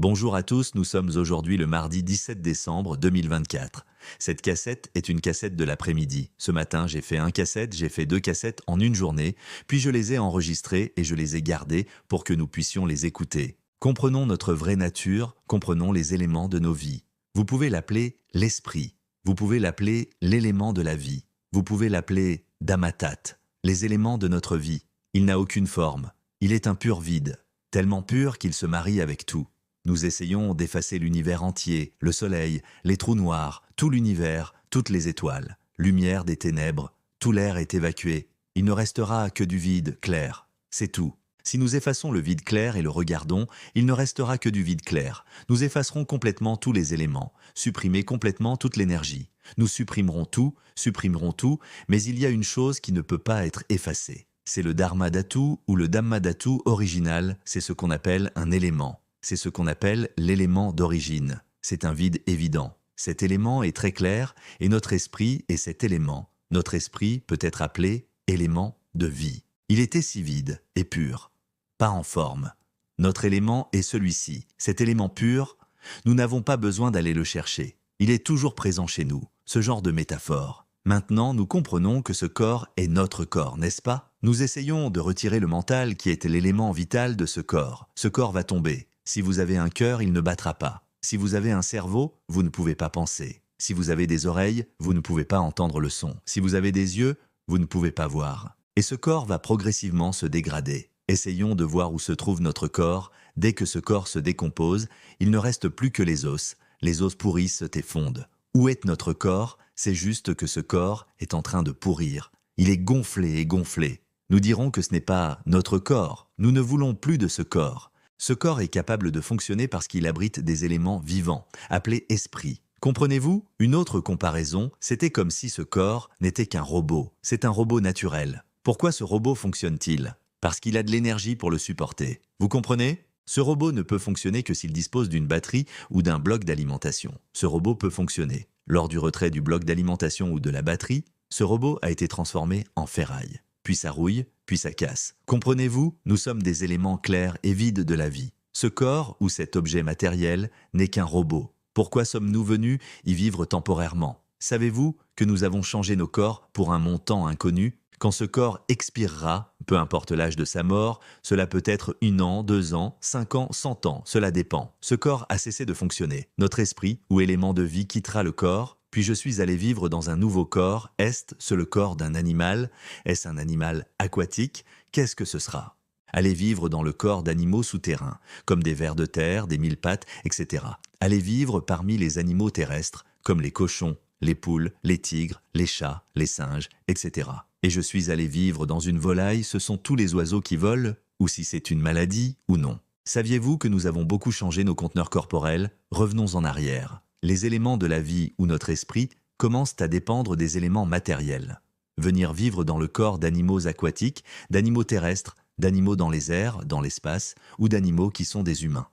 Bonjour à tous, nous sommes aujourd'hui le mardi 17 décembre 2024. Cette cassette est une cassette de l'après-midi. Ce matin, j'ai fait j'ai fait deux cassettes en une journée, puis je les ai enregistrées et je les ai gardées pour que nous puissions les écouter. Comprenons notre vraie nature, comprenons les éléments de nos vies. Vous pouvez l'appeler l'esprit, vous pouvez l'appeler l'élément de la vie, vous pouvez l'appeler Dhammatat, les éléments de notre vie. Il n'a aucune forme, il est un pur vide, tellement pur qu'il se marie avec tout. Nous essayons d'effacer l'univers entier, le soleil, les trous noirs, tout l'univers, toutes les étoiles. Lumière des ténèbres, tout l'air est évacué. Il ne restera que du vide clair. C'est tout. Si nous effaçons le vide clair et le regardons, il ne restera que du vide clair. Nous effacerons complètement tous les éléments, supprimer complètement toute l'énergie. Nous supprimerons tout, mais il y a une chose qui ne peut pas être effacée. C'est le Dharma Dhatu ou le Dhamma Dhatu original, c'est ce qu'on appelle un élément. C'est ce qu'on appelle l'élément d'origine. C'est un vide évident. Cet élément est très clair et notre esprit est cet élément. Notre esprit peut être appelé élément de vie. Il était si vide et pur, pas en forme. Notre élément est celui-ci, cet élément pur. Nous n'avons pas besoin d'aller le chercher. Il est toujours présent chez nous, ce genre de métaphore. Maintenant, nous comprenons que ce corps est notre corps, n'est-ce pas? Nous essayons de retirer le mental qui est l'élément vital de ce corps. Ce corps va tomber. Si vous avez un cœur, il ne battra pas. Si vous avez un cerveau, vous ne pouvez pas penser. Si vous avez des oreilles, vous ne pouvez pas entendre le son. Si vous avez des yeux, vous ne pouvez pas voir. Et ce corps va progressivement se dégrader. Essayons de voir où se trouve notre corps. Dès que ce corps se décompose, il ne reste plus que les os. Les os pourrissent et fondent. Où est notre corps? C'est juste que ce corps est en train de pourrir. Il est gonflé et gonflé. Nous dirons que ce n'est pas notre corps. Nous ne voulons plus de ce corps. Ce corps est capable de fonctionner parce qu'il abrite des éléments vivants, appelés esprits. Comprenez-vous? Une autre comparaison, c'était comme si ce corps n'était qu'un robot. C'est un robot naturel. Pourquoi ce robot fonctionne-t-il? Parce qu'il a de l'énergie pour le supporter. Vous comprenez? Ce robot ne peut fonctionner que s'il dispose d'une batterie ou d'un bloc d'alimentation. Ce robot peut fonctionner. Lors du retrait du bloc d'alimentation ou de la batterie, ce robot a été transformé en ferraille. Puis ça rouille, puis ça casse. Comprenez-vous? Nous sommes des éléments clairs et vides de la vie. Ce corps ou cet objet matériel n'est qu'un robot. Pourquoi sommes-nous venus y vivre temporairement? Savez-vous que nous avons changé nos corps pour un montant inconnu? Quand ce corps expirera, peu importe l'âge de sa mort, cela peut être 1 an, 2 ans, 5 ans, 100 ans, cela dépend. Ce corps a cessé de fonctionner. Notre esprit ou élément de vie quittera le corps, puis je suis allé vivre dans un nouveau corps. Est-ce le corps d'un animal? Est-ce un animal aquatique? Qu'est-ce que ce sera? Aller vivre dans le corps d'animaux souterrains, comme des vers de terre, des mille-pattes, etc. Aller vivre parmi les animaux terrestres, comme les cochons, les poules, les tigres, les chats, les singes, etc. Et je suis allé vivre dans une volaille, ce sont tous les oiseaux qui volent, ou si c'est une maladie ou non. Saviez-vous que nous avons beaucoup changé nos conteneurs corporels? Revenons en arrière. Les éléments de la vie ou notre esprit commencent à dépendre des éléments matériels. Venir vivre dans le corps d'animaux aquatiques, d'animaux terrestres, d'animaux dans les airs, dans l'espace, ou d'animaux qui sont des humains.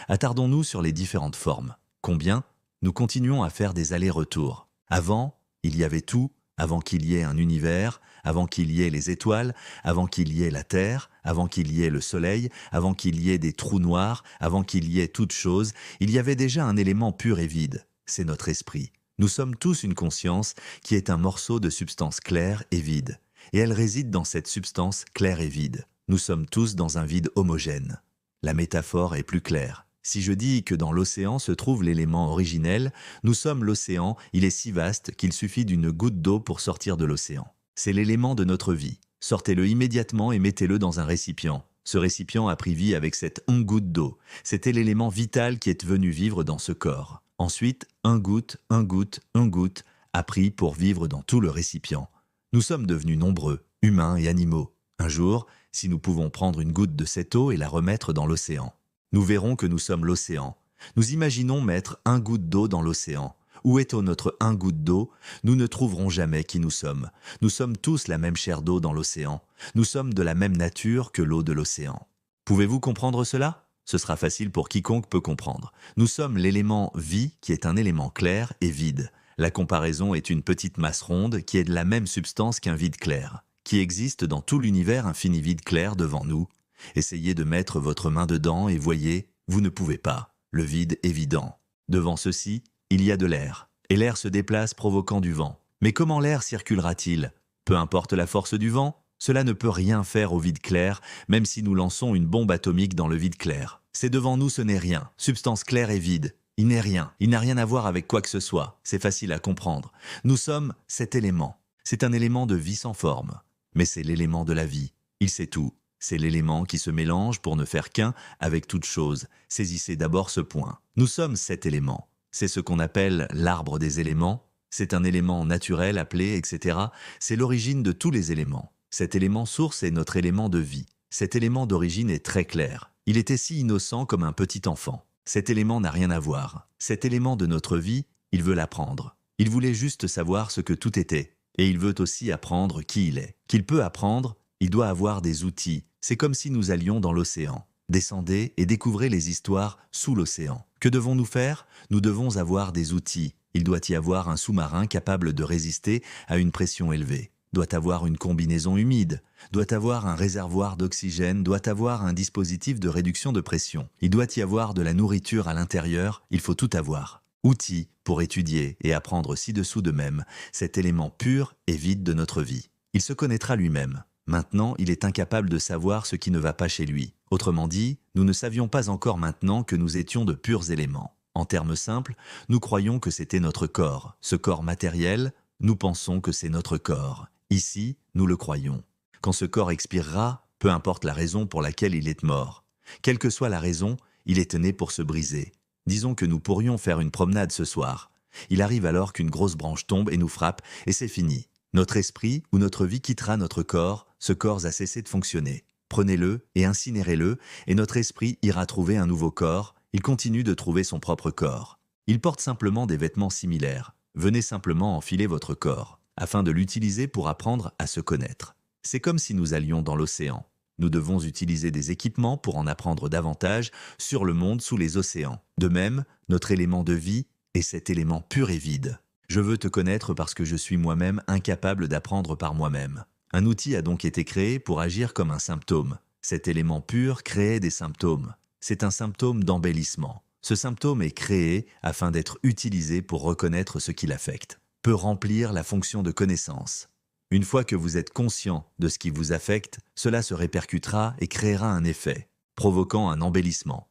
Attardons-nous sur les différentes formes. Combien? Nous continuons à faire des allers-retours. Avant, il y avait tout, avant qu'il y ait un univers, avant qu'il y ait les étoiles, avant qu'il y ait la terre, avant qu'il y ait le soleil, avant qu'il y ait des trous noirs, avant qu'il y ait toute chose, il y avait déjà un élément pur et vide, c'est notre esprit. Nous sommes tous une conscience qui est un morceau de substance claire et vide, et elle réside dans cette substance claire et vide. Nous sommes tous dans un vide homogène. La métaphore est plus claire. Si je dis que dans l'océan se trouve l'élément originel, nous sommes l'océan, il est si vaste qu'il suffit d'une goutte d'eau pour sortir de l'océan. C'est l'élément de notre vie. Sortez-le immédiatement et mettez-le dans un récipient. Ce récipient a pris vie avec cette goutte d'eau. C'était l'élément vital qui est venu vivre dans ce corps. Ensuite, un goutte a pris pour vivre dans tout le récipient. Nous sommes devenus nombreux, humains et animaux. Un jour, si nous pouvons prendre une goutte de cette eau et la remettre dans l'océan, nous verrons que nous sommes l'océan. Nous imaginons mettre un goutte d'eau dans l'océan. Où est notre un goutte d'eau? Nous ne trouverons jamais qui nous sommes. Nous sommes tous la même chair d'eau dans l'océan. Nous sommes de la même nature que l'eau de l'océan. Pouvez-vous comprendre cela? Ce sera facile pour quiconque peut comprendre. Nous sommes l'élément vie qui est un élément clair et vide. La comparaison est une petite masse ronde qui est de la même substance qu'un vide clair, qui existe dans tout l'univers infini vide clair devant nous. Essayez de mettre votre main dedans et voyez, vous ne pouvez pas. le vide évident. Devant ceci, il y a de l'air, et l'air se déplace provoquant du vent. Mais comment l'air circulera-t-il? Peu importe la force du vent, cela ne peut rien faire au vide clair, même si nous lançons une bombe atomique dans le vide clair. C'est devant nous, ce n'est rien. Substance claire et vide. Il n'est rien. Il n'a rien à voir avec quoi que ce soit. C'est facile à comprendre. Nous sommes cet élément. C'est un élément de vie sans forme. Mais c'est l'élément de la vie. Il sait tout. C'est l'élément qui se mélange pour ne faire qu'un avec toute chose. Saisissez d'abord ce point. Nous sommes cet élément. C'est ce qu'on appelle l'arbre des éléments. C'est un élément naturel appelé, etc. C'est l'origine de tous les éléments. Cet élément source est notre élément de vie. Cet élément d'origine est très clair. Il était si innocent comme un petit enfant. Cet élément n'a rien à voir. Cet élément de notre vie, il veut l'apprendre. Il voulait juste savoir ce que tout était. Et il veut aussi apprendre qui il est. Qu'il peut apprendre, il doit avoir des outils. C'est comme si nous allions dans l'océan. Descendez et découvrez les histoires sous l'océan. Que devons-nous faire? Nous devons avoir des outils. Il doit y avoir un sous-marin capable de résister à une pression élevée. Doit avoir une combinaison humide, doit avoir un réservoir d'oxygène, doit avoir un dispositif de réduction de pression. Il doit y avoir de la nourriture à l'intérieur, il faut tout avoir. Outils pour étudier et apprendre ci-dessous de même cet élément pur et vide de notre vie. Il se connaîtra lui-même. Maintenant, il est incapable de savoir ce qui ne va pas chez lui. Autrement dit, nous ne savions pas encore maintenant que nous étions de purs éléments. En termes simples, nous croyons que c'était notre corps. Ce corps matériel, nous pensons que c'est notre corps. Ici, nous le croyons. Quand ce corps expirera, peu importe la raison pour laquelle il est mort. Quelle que soit la raison, il est né pour se briser. Disons que nous pourrions faire une promenade ce soir. Il arrive alors qu'une grosse branche tombe et nous frappe, et c'est fini. Notre esprit ou notre vie quittera notre corps, ce corps a cessé de fonctionner. Prenez-le et incinérez-le, et notre esprit ira trouver un nouveau corps, il continue de trouver son propre corps. Il porte simplement des vêtements similaires. Venez simplement enfiler votre corps, afin de l'utiliser pour apprendre à se connaître. C'est comme si nous allions dans l'océan. Nous devons utiliser des équipements pour en apprendre davantage sur le monde sous les océans. De même, notre élément de vie est cet élément pur et vide. Je veux te connaître parce que je suis moi-même incapable d'apprendre par moi-même. Un outil a donc été créé pour agir comme un symptôme. Cet élément pur crée des symptômes. C'est un symptôme d'embellissement. Ce symptôme est créé afin d'être utilisé pour reconnaître ce qui l'affecte. Peut remplir la fonction de connaissance. Une fois que vous êtes conscient de ce qui vous affecte, cela se répercutera et créera un effet, provoquant un embellissement.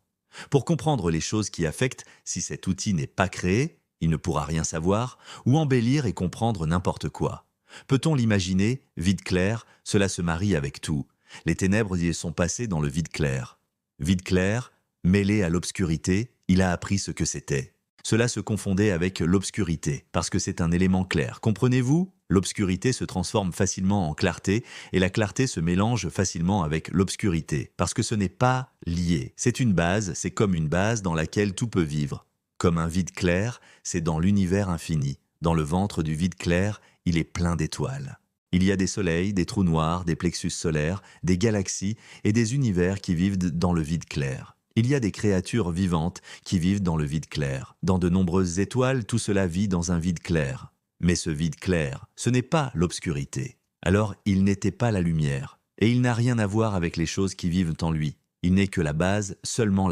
Pour comprendre les choses qui affectent, si cet outil n'est pas créé, il ne pourra rien savoir, ou embellir et comprendre n'importe quoi. Peut-on l'imaginer, vide clair, cela se marie avec tout. Les ténèbres y sont passées dans le vide clair. Vide clair, mêlé à l'obscurité, il a appris ce que c'était. Cela se confondait avec l'obscurité, parce que c'est un élément clair. Comprenez-vous? L'obscurité se transforme facilement en clarté, et la clarté se mélange facilement avec l'obscurité, parce que ce n'est pas lié. C'est une base, c'est comme une base dans laquelle tout peut vivre. Comme un vide clair, c'est dans l'univers infini. Dans le ventre du vide clair, il est plein d'étoiles. Il y a des soleils, des trous noirs, des plexus solaires, des galaxies et des univers qui vivent dans le vide clair. Il y a des créatures vivantes qui vivent dans le vide clair. Dans de nombreuses étoiles, tout cela vit dans un vide clair. Mais ce vide clair, ce n'est pas l'obscurité. Alors, il n'était pas la lumière. Et il n'a rien à voir avec les choses qui vivent en lui. Il n'est que la base, seulement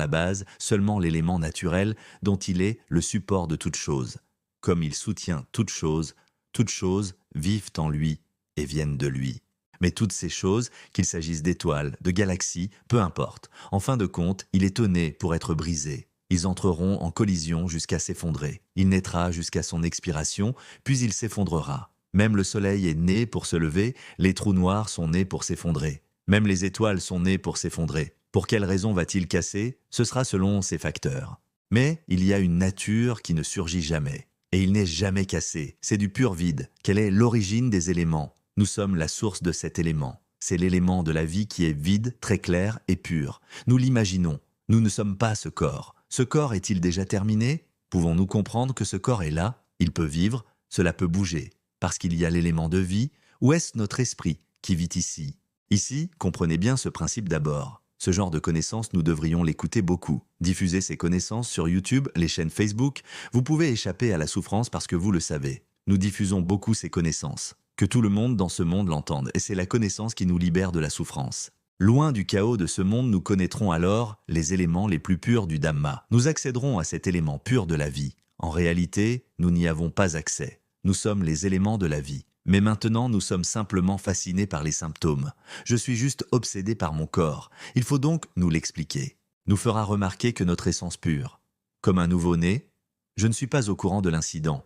l'élément naturel dont il est le support de toute chose. Comme il soutient toutes choses vivent en lui et viennent de lui. Mais toutes ces choses, qu'il s'agisse d'étoiles, de galaxies, peu importe, en fin de compte, il est né pour être brisé. Ils entreront en collision jusqu'à s'effondrer. Il naîtra jusqu'à son expiration, puis il s'effondrera. Même le soleil est né pour se lever, les trous noirs sont nés pour s'effondrer. Même les étoiles sont nées pour s'effondrer. Pour quelle raison va-t-il casser? Ce sera selon ces facteurs. Mais il y a une nature qui ne surgit jamais. Et il n'est jamais cassé. C'est du pur vide. Quelle est l'origine des éléments? Nous sommes la source de cet élément. C'est l'élément de la vie qui est vide, très clair et pur. Nous l'imaginons. Nous ne sommes pas ce corps. Ce corps est-il déjà terminé? Pouvons-nous comprendre que ce corps est là? Il peut vivre, cela peut bouger. Parce qu'il y a l'élément de vie, ou est-ce notre esprit qui vit ici? Ici, comprenez bien ce principe d'abord. Ce genre de connaissances, nous devrions l'écouter beaucoup. Diffusez ces connaissances sur YouTube, les chaînes Facebook. Vous pouvez échapper à la souffrance parce que vous le savez. Nous diffusons beaucoup ces connaissances. Que tout le monde dans ce monde l'entende, et c'est la connaissance qui nous libère de la souffrance. Loin du chaos de ce monde, nous connaîtrons alors les éléments les plus purs du Dhamma. Nous accéderons à cet élément pur de la vie. En réalité, nous n'y avons pas accès. Nous sommes les éléments de la vie. Mais maintenant, nous sommes simplement fascinés par les symptômes. Je suis juste obsédé par mon corps. Il faut donc nous l'expliquer. Nous fera remarquer que notre essence pure, comme un nouveau-né, je ne suis pas au courant de l'incident,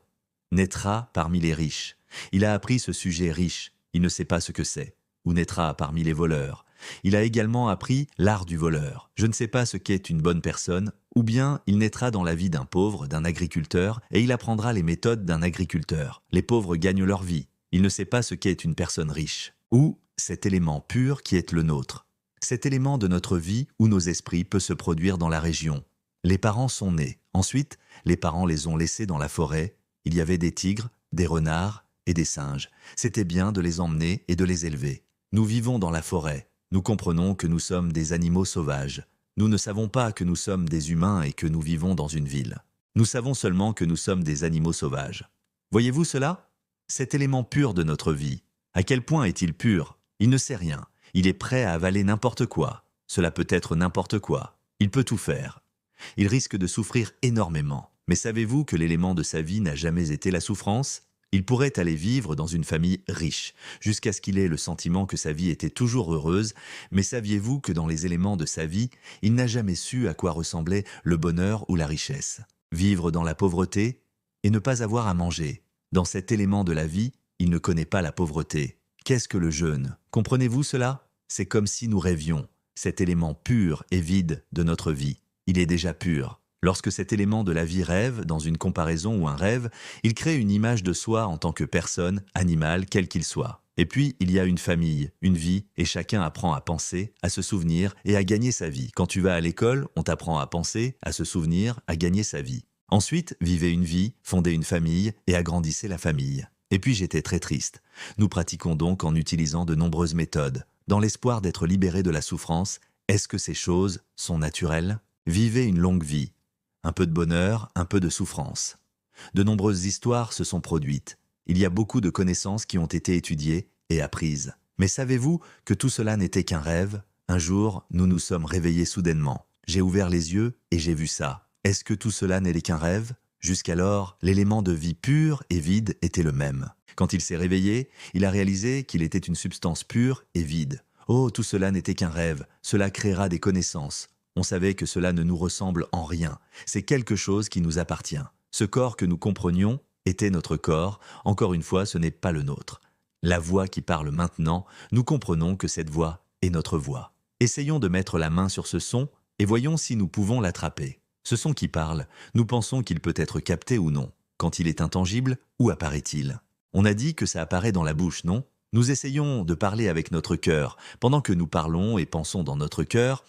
naîtra parmi les riches. Il a appris ce sujet riche, il ne sait pas ce que c'est. Ou naîtra parmi les voleurs. Il a également appris l'art du voleur. Je ne sais pas ce qu'est une bonne personne, ou bien il naîtra dans la vie d'un pauvre, d'un agriculteur, et il apprendra les méthodes d'un agriculteur. Les pauvres gagnent leur vie. Il ne sait pas ce qu'est une personne riche. Ou cet élément pur qui est le nôtre. Cet élément de notre vie où nos esprits peut se produire dans la région. Les parents sont nés. Ensuite, les parents les ont laissés dans la forêt. Il y avait des tigres, des renards et des singes. C'était bien de les emmener et de les élever. Nous vivons dans la forêt. Nous comprenons que nous sommes des animaux sauvages. Nous ne savons pas que nous sommes des humains et que nous vivons dans une ville. Nous savons seulement que nous sommes des animaux sauvages. Voyez-vous cela? Cet élément pur de notre vie. À quel point est-il pur? Il ne sait rien. Il est prêt à avaler n'importe quoi. Cela peut être n'importe quoi. Il peut tout faire. Il risque de souffrir énormément. Mais savez-vous que l'élément de sa vie n'a jamais été la souffrance? Il pourrait aller vivre dans une famille riche, jusqu'à ce qu'il ait le sentiment que sa vie était toujours heureuse, mais saviez-vous que dans les éléments de sa vie, il n'a jamais su à quoi ressemblait le bonheur ou la richesse? Vivre dans la pauvreté et ne pas avoir à manger. Dans cet élément de la vie, il ne connaît pas la pauvreté. Qu'est-ce que le jeûne? Comprenez-vous cela? C'est comme si nous rêvions. Cet élément pur et vide de notre vie, il est déjà pur. Lorsque cet élément de la vie rêve, dans une comparaison ou un rêve, il crée une image de soi en tant que personne, animal, quel qu'il soit. Et puis, il y a une famille, une vie, et chacun apprend à penser, à se souvenir et à gagner sa vie. Quand tu vas à l'école, on t'apprend à penser, à se souvenir, à gagner sa vie. Ensuite, vivez une vie, fondez une famille et agrandissez la famille. Et puis j'étais très triste. Nous pratiquons donc en utilisant de nombreuses méthodes. Dans l'espoir d'être libérés de la souffrance, est-ce que ces choses sont naturelles? Vivez une longue vie. Un peu de bonheur, un peu de souffrance. De nombreuses histoires se sont produites. Il y a beaucoup de connaissances qui ont été étudiées et apprises. Mais savez-vous que tout cela n'était qu'un rêve? Un jour, nous nous sommes réveillés soudainement. J'ai ouvert les yeux et j'ai vu ça. Est-ce que tout cela n'était qu'un rêve? Jusqu'alors, l'élément de vie pur et vide était le même. Quand il s'est réveillé, il a réalisé qu'il était une substance pure et vide. Oh, tout cela n'était qu'un rêve. Cela créera des connaissances. On savait que cela ne nous ressemble en rien. C'est quelque chose qui nous appartient. Ce corps que nous comprenions était notre corps. Encore une fois, ce n'est pas le nôtre. La voix qui parle maintenant, nous comprenons que cette voix est notre voix. Essayons de mettre la main sur ce son et voyons si nous pouvons l'attraper. Ce son qui parle, nous pensons qu'il peut être capté ou non. Quand il est intangible, où apparaît-il? On a dit que ça apparaît dans la bouche, non? Nous essayons de parler avec notre cœur. Pendant que nous parlons et pensons dans notre cœur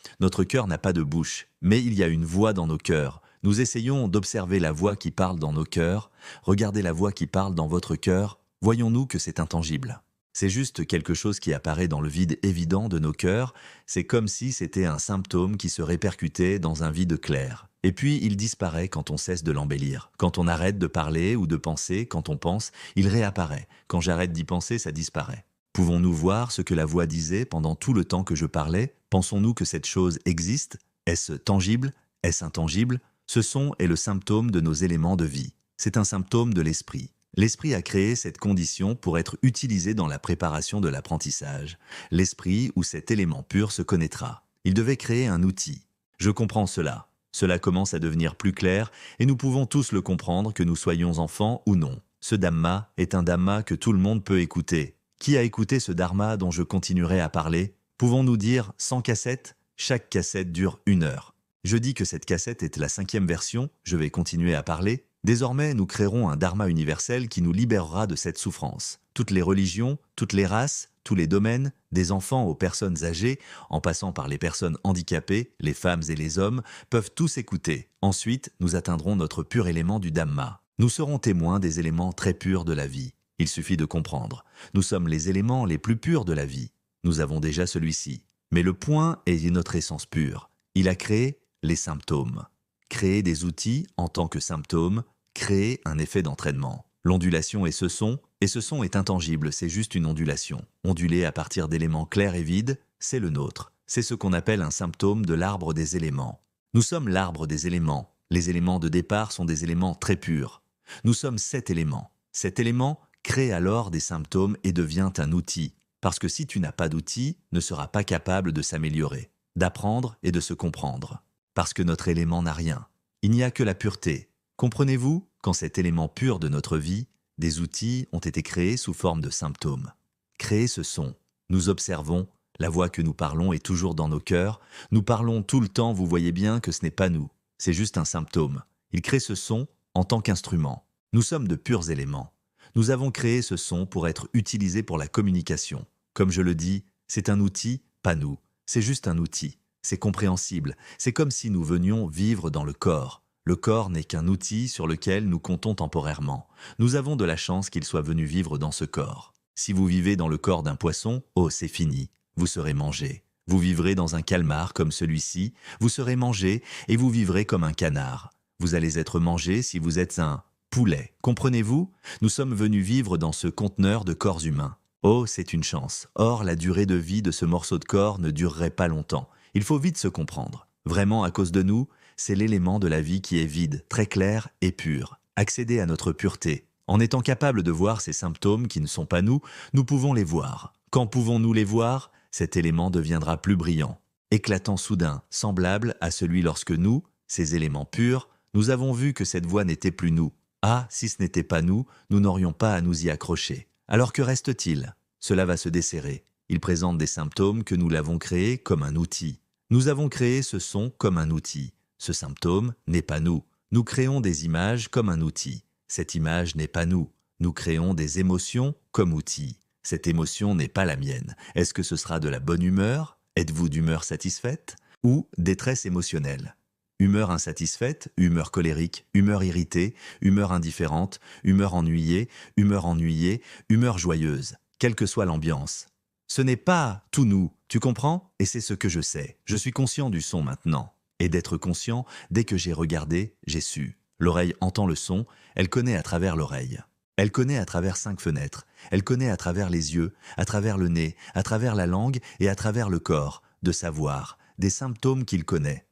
n'a pas de bouche, mais il y a une voix dans nos cœurs. Nous essayons d'observer la voix qui parle dans nos cœurs. Regardez la voix qui parle dans votre cœur. Voyons-nous que c'est intangible. C'est juste quelque chose qui apparaît dans le vide évident de nos cœurs. C'est comme si c'était un symptôme qui se répercutait dans un vide clair. Et puis il disparaît quand on cesse de l'embellir. Quand on arrête de parler ou de penser, quand on pense, il réapparaît. Quand j'arrête d'y penser, ça disparaît. Pouvons-nous voir ce que la voix disait pendant tout le temps que je parlais? Pensons-nous que cette chose existe? Est-ce tangible? Est-ce intangible? Ce son est le symptôme de nos éléments de vie. C'est un symptôme de l'esprit. L'esprit a créé cette condition pour être utilisé dans la préparation de l'apprentissage. L'esprit ou cet élément pur se connaîtra. Il devait créer un outil. Je comprends cela. Cela commence à devenir plus clair et nous pouvons tous le comprendre que nous soyons enfants ou non. Ce Dhamma est un Dhamma que tout le monde peut écouter. Qui a écouté ce Dharma dont je continuerai à parler? Pouvons-nous dire 100 cassettes? Chaque cassette dure 1 heure. Je dis que cette cassette est la 5e version, je vais continuer à parler. Désormais, nous créerons un Dharma universel qui nous libérera de cette souffrance. Toutes les religions, toutes les races, tous les domaines, des enfants aux personnes âgées, en passant par les personnes handicapées, les femmes et les hommes, peuvent tous écouter. Ensuite, nous atteindrons notre pur élément du Dhamma. Nous serons témoins des éléments très purs de la vie. Il suffit de comprendre. Nous sommes les éléments les plus purs de la vie. Nous avons déjà celui-ci. Mais le point est notre essence pure. Il a créé les symptômes. Créer des outils en tant que symptômes, créer un effet d'entraînement. L'ondulation et ce son, Et ce son est intangible, c'est juste une ondulation. Ondulée à partir d'éléments clairs et vides, c'est le nôtre. C'est ce qu'on appelle un symptôme de l'arbre des éléments. Nous sommes l'arbre des éléments. Les éléments de départ sont des éléments très purs. Nous sommes cet élément. Cet élément crée alors des symptômes et devient un outil. Parce que si tu n'as pas d'outil, ne seras pas capable de s'améliorer, d'apprendre et de se comprendre. Parce que notre élément n'a rien. Il n'y a que la pureté. Comprenez-vous, quand cet élément pur de notre vie, des outils ont été créés sous forme de symptômes. Créer ce son. Nous observons, la voix que nous parlons est toujours dans nos cœurs. Nous parlons tout le temps, vous voyez bien que ce n'est pas nous. C'est juste un symptôme. Il crée ce son en tant qu'instrument. Nous sommes de purs éléments. Nous avons créé ce son pour être utilisé pour la communication. Comme je le dis, c'est un outil, pas nous. C'est juste un outil. C'est compréhensible. C'est comme si nous venions vivre dans le corps. Le corps n'est qu'un outil sur lequel nous comptons temporairement. Nous avons de la chance qu'il soit venu vivre dans ce corps. Si vous vivez dans le corps d'un poisson, oh, c'est fini. Vous serez mangé. Vous vivrez dans un calmar comme celui-ci, vous serez mangé et vous vivrez comme un canard. Vous allez être mangé si vous êtes un poulet. Comprenez-vous? Nous sommes venus vivre dans ce conteneur de corps humains. Oh, c'est une chance. Or, la durée de vie de ce morceau de corps ne durerait pas longtemps. Il faut vite se comprendre. Vraiment, à cause de nous, c'est l'élément de la vie qui est vide, très clair et pur. Accéder à notre pureté. En étant capable de voir ces symptômes qui ne sont pas nous, nous pouvons les voir. Quand pouvons-nous les voir? Cet élément deviendra plus brillant, éclatant soudain, semblable à celui lorsque nous, ces éléments purs, nous avons vu que cette voix n'était plus nous. Ah, si ce n'était pas nous, nous n'aurions pas à nous y accrocher. Alors que reste-t-il? Cela va se desserrer. Il présente des symptômes que nous l'avons créé comme un outil. Nous avons créé ce son comme un outil. Ce symptôme n'est pas nous. Nous créons des images comme un outil. Cette image n'est pas nous. Nous créons des émotions comme outil. Cette émotion n'est pas la mienne. Est-ce que ce sera de la bonne humeur? Êtes-vous d'humeur satisfaite? Ou détresse émotionnelle? Humeur insatisfaite, humeur colérique, humeur irritée, humeur indifférente, humeur ennuyée, humeur joyeuse, quelle que soit l'ambiance. Ce n'est pas tout nous, tu comprends? Et c'est ce que je sais. Je suis conscient du son maintenant. Et d'être conscient, dès que j'ai regardé, j'ai su. L'oreille entend le son, elle connaît à travers l'oreille. Elle connaît à travers 5 fenêtres, elle connaît à travers les yeux, à travers le nez, à travers la langue et à travers le corps, de savoir, des symptômes qu'il connaît.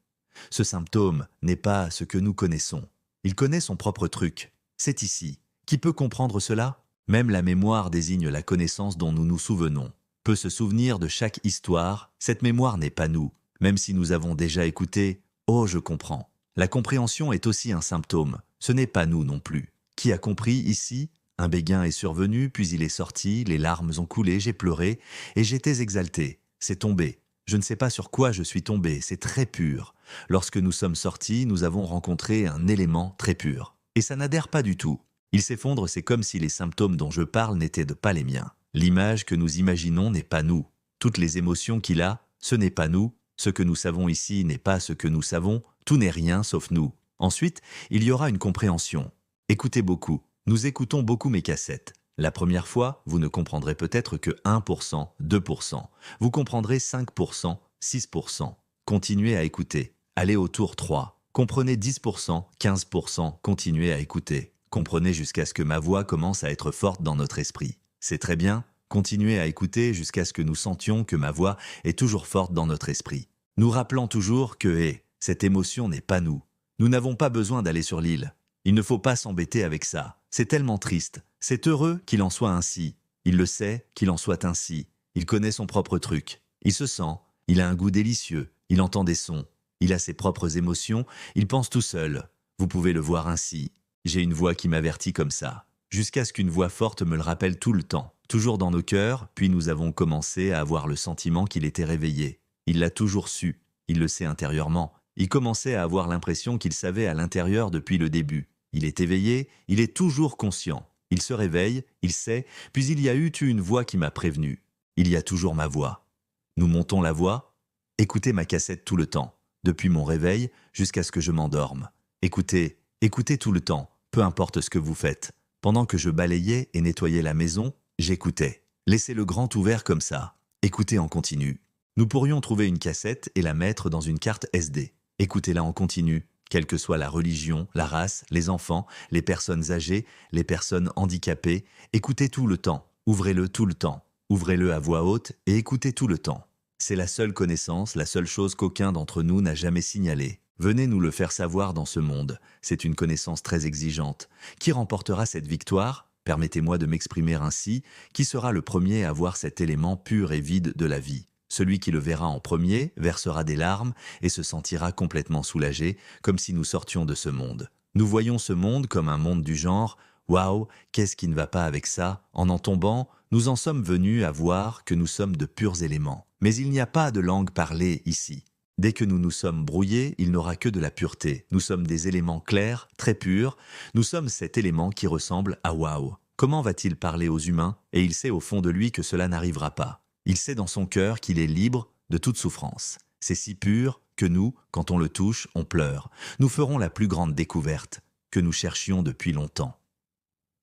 Ce symptôme n'est pas ce que nous connaissons. Il connaît son propre truc. C'est ici. Qui peut comprendre cela? Même la mémoire désigne la connaissance dont nous nous souvenons. Peut se souvenir de chaque histoire, cette mémoire n'est pas nous. Même si nous avons déjà écouté, oh je comprends. La compréhension est aussi un symptôme. Ce n'est pas nous non plus. Qui a compris ici? Un béguin est survenu, puis il est sorti, les larmes ont coulé, j'ai pleuré, et j'étais exalté. C'est tombé. Je ne sais pas sur quoi je suis tombé, c'est très pur. Lorsque nous sommes sortis, nous avons rencontré un élément très pur. Et ça n'adhère pas du tout. Il s'effondre, c'est comme si les symptômes dont je parle n'étaient pas les miens. L'image que nous imaginons n'est pas nous. Toutes les émotions qu'il a, ce n'est pas nous. Ce que nous savons ici n'est pas ce que nous savons. Tout n'est rien sauf nous. Ensuite, il y aura une compréhension. Écoutez beaucoup. Nous écoutons beaucoup mes cassettes. La première fois, vous ne comprendrez peut-être que 1%, 2%. Vous comprendrez 5%, 6%. Continuez à écouter. Allez au tour 3. Comprenez 10%, 15%. Continuez à écouter. Comprenez jusqu'à ce que ma voix commence à être forte dans notre esprit. C'est très bien. Continuez à écouter jusqu'à ce que nous sentions que ma voix est toujours forte dans notre esprit. Nous rappelant toujours que, cette émotion n'est pas nous. Nous n'avons pas besoin d'aller sur l'île. Il ne faut pas s'embêter avec ça. C'est tellement triste. C'est heureux qu'il en soit ainsi. Il le sait qu'il en soit ainsi. Il connaît son propre truc. Il se sent. Il a un goût délicieux. Il entend des sons. Il a ses propres émotions. Il pense tout seul. Vous pouvez le voir ainsi. J'ai une voix qui m'avertit comme ça. Jusqu'à ce qu'une voix forte me le rappelle tout le temps. Toujours dans nos cœurs, puis nous avons commencé à avoir le sentiment qu'il était réveillé. Il l'a toujours su. Il le sait intérieurement. Il commençait à avoir l'impression qu'il savait à l'intérieur depuis le début. Il est éveillé, il est toujours conscient. Il se réveille, il sait, puis il y a eu une voix qui m'a prévenu. Il y a toujours ma voix. Nous montons la voix. Écoutez ma cassette tout le temps, depuis mon réveil jusqu'à ce que je m'endorme. Écoutez, écoutez tout le temps, peu importe ce que vous faites. Pendant que je balayais et nettoyais la maison, j'écoutais. Laissez le grand ouvert comme ça. Écoutez en continu. Nous pourrions trouver une cassette et la mettre dans une carte SD. Écoutez-la en continu. quelle que soit la religion, la race, les enfants, les personnes âgées, les personnes handicapées. Écoutez tout le temps, ouvrez-le tout le temps, ouvrez-le à voix haute et écoutez tout le temps. C'est la seule connaissance, la seule chose qu'aucun d'entre nous n'a jamais signalée. Venez nous le faire savoir dans ce monde. C'est une connaissance très exigeante. Qui remportera cette victoire? Permettez-moi de m'exprimer ainsi. Qui sera le premier à voir cet élément pur et vide de la vie? Celui qui le verra en premier versera des larmes et se sentira complètement soulagé, comme si nous sortions de ce monde. Nous voyons ce monde comme un monde du genre « Waouh, qu'est-ce qui ne va pas avec ça ?» En tombant, nous en sommes venus à voir que nous sommes de purs éléments. Mais il n'y a pas de langue parlée ici. Dès que nous nous sommes brouillés, il n'aura que de la pureté. Nous sommes des éléments clairs, très purs. Nous sommes cet élément qui ressemble à Waouh. Comment va-t-il parler aux humains? Et il sait au fond de lui que cela n'arrivera pas. Il sait dans son cœur qu'il est libre de toute souffrance. C'est si pur que nous, quand on le touche, on pleure. Nous ferons la plus grande découverte que nous cherchions depuis longtemps.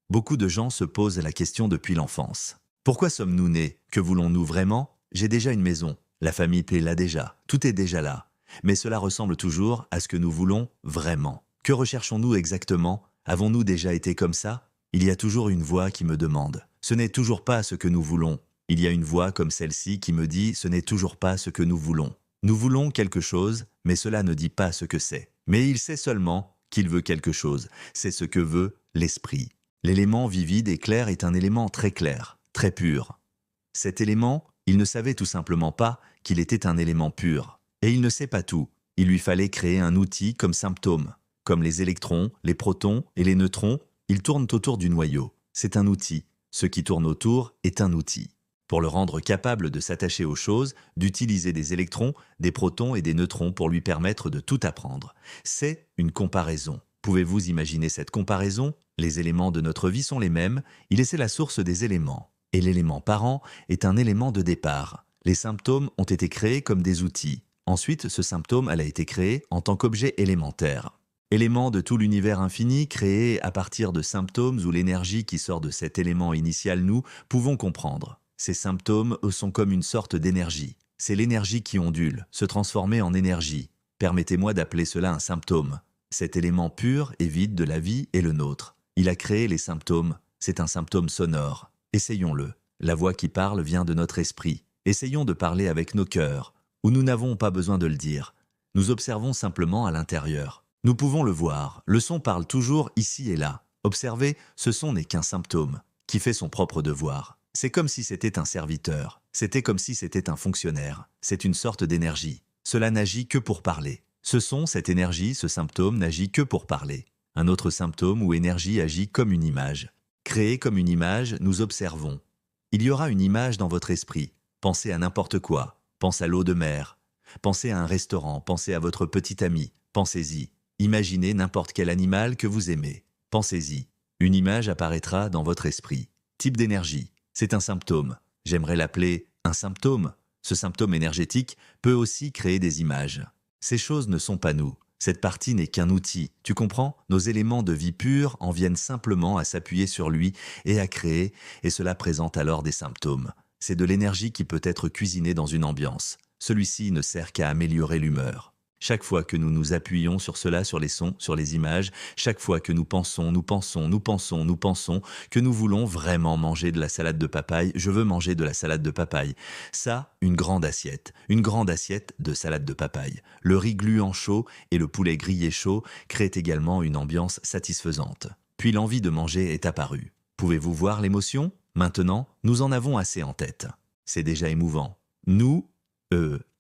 Beaucoup de gens se posent la question depuis l'enfance. Pourquoi sommes-nous nés? Que voulons-nous vraiment? J'ai déjà une maison. La famille est là déjà. Tout est déjà là. Mais cela ressemble toujours à ce que nous voulons vraiment. Que recherchons-nous exactement? Avons-nous déjà été comme ça? Il y a toujours une voix qui me demande. Ce n'est toujours pas ce que nous voulons. Il y a une voix comme celle-ci qui me dit « ce n'est toujours pas ce que nous voulons ». Nous voulons quelque chose, mais cela ne dit pas ce que c'est. Mais il sait seulement qu'il veut quelque chose. C'est ce que veut l'esprit. L'élément vivide et clair est un élément très clair, très pur. Cet élément, il ne savait tout simplement pas qu'il était un élément pur. Et il ne sait pas tout. Il lui fallait créer un outil comme symptôme. Comme les électrons, les protons et les neutrons, ils tournent autour du noyau. C'est un outil. Ce qui tourne autour est un outil. Pour le rendre capable de s'attacher aux choses, d'utiliser des électrons, des protons et des neutrons pour lui permettre de tout apprendre. C'est une comparaison. Pouvez-vous imaginer cette comparaison? Les éléments de notre vie sont les mêmes, il est la source des éléments. Et l'élément parent est un élément de départ. Les symptômes ont été créés comme des outils. Ensuite, ce symptôme a été créé en tant qu'objet élémentaire. Élément de tout l'univers infini, créé à partir de symptômes où l'énergie qui sort de cet élément initial nous pouvons comprendre. Ces symptômes sont comme une sorte d'énergie. C'est l'énergie qui ondule, se transformer en énergie. Permettez-moi d'appeler cela un symptôme. Cet élément pur et vide de la vie est le nôtre. Il a créé les symptômes. C'est un symptôme sonore. Essayons-le. La voix qui parle vient de notre esprit. Essayons de parler avec nos cœurs, où nous n'avons pas besoin de le dire. Nous observons simplement à l'intérieur. Nous pouvons le voir. Le son parle toujours ici et là. Observez, ce son n'est qu'un symptôme, qui fait son propre devoir. C'est comme si c'était un serviteur. C'était comme si c'était un fonctionnaire. C'est une sorte d'énergie. Cela n'agit que pour parler. Ce son, cette énergie, ce symptôme n'agit que pour parler. Un autre symptôme ou énergie agit comme une image. Créé comme une image, nous observons. Il y aura une image dans votre esprit. Pensez à n'importe quoi. Pensez à l'eau de mer. Pensez à un restaurant. Pensez à votre petit ami. Pensez-y. Imaginez n'importe quel animal que vous aimez. Pensez-y. Une image apparaîtra dans votre esprit. Type d'énergie. C'est un symptôme. J'aimerais l'appeler un symptôme. Ce symptôme énergétique peut aussi créer des images. Ces choses ne sont pas nous. Cette partie n'est qu'un outil. Tu comprends? Nos éléments de vie pure en viennent simplement à s'appuyer sur lui et à créer, et cela présente alors des symptômes. C'est de l'énergie qui peut être cuisinée dans une ambiance. Celui-ci ne sert qu'à améliorer l'humeur. Chaque fois que nous nous appuyons sur cela, sur les sons, sur les images, chaque fois que nous pensons que nous voulons vraiment manger de la salade de papaye, je veux manger de la salade de papaye. Ça, une grande assiette de salade de papaye. Le riz gluant chaud et le poulet grillé chaud créent également une ambiance satisfaisante. Puis l'envie de manger est apparue. Pouvez-vous voir l'émotion? Maintenant, nous en avons assez en tête. C'est déjà émouvant. Nous,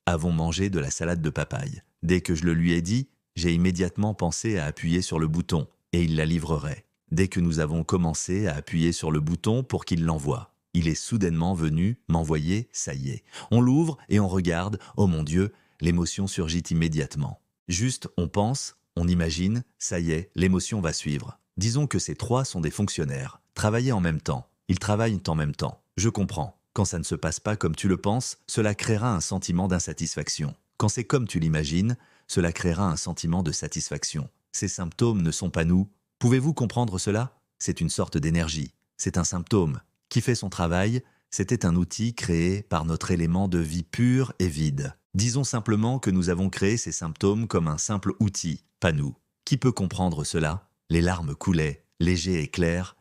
avons mangé de la salade de papaye. Dès que je le lui ai dit, j'ai immédiatement pensé à appuyer sur le bouton et il la livrerait. Dès que nous avons commencé à appuyer sur le bouton pour qu'il l'envoie, il est soudainement venu m'envoyer, ça y est. On l'ouvre et on regarde, oh mon Dieu, l'émotion surgit immédiatement. Juste, on pense, on imagine, ça y est, l'émotion va suivre. Disons que ces trois sont des fonctionnaires. Travailler en même temps. Ils travaillent en même temps. Je comprends. Quand ça ne se passe pas comme tu le penses, cela créera un sentiment d'insatisfaction. Quand c'est comme tu l'imagines, cela créera un sentiment de satisfaction. Ces symptômes ne sont pas nous. Pouvez-vous comprendre cela? C'est une sorte d'énergie. C'est un symptôme. Qui fait son travail? C'était un outil créé par notre élément de vie pur et vide. Disons simplement que nous avons créé ces symptômes comme un simple outil, pas nous. Qui peut comprendre cela? Les larmes coulaient, léger et clair,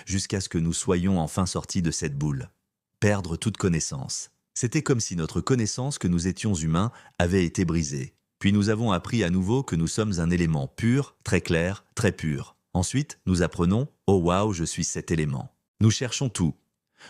jusqu'à ce que nous soyons enfin sortis de cette boule. Perdre toute connaissance. C'était comme si notre connaissance que nous étions humains avait été brisée. Puis nous avons appris à nouveau que nous sommes un élément pur, très clair, très pur. Ensuite, nous apprenons « Oh waouh, je suis cet élément ». Nous cherchons tout.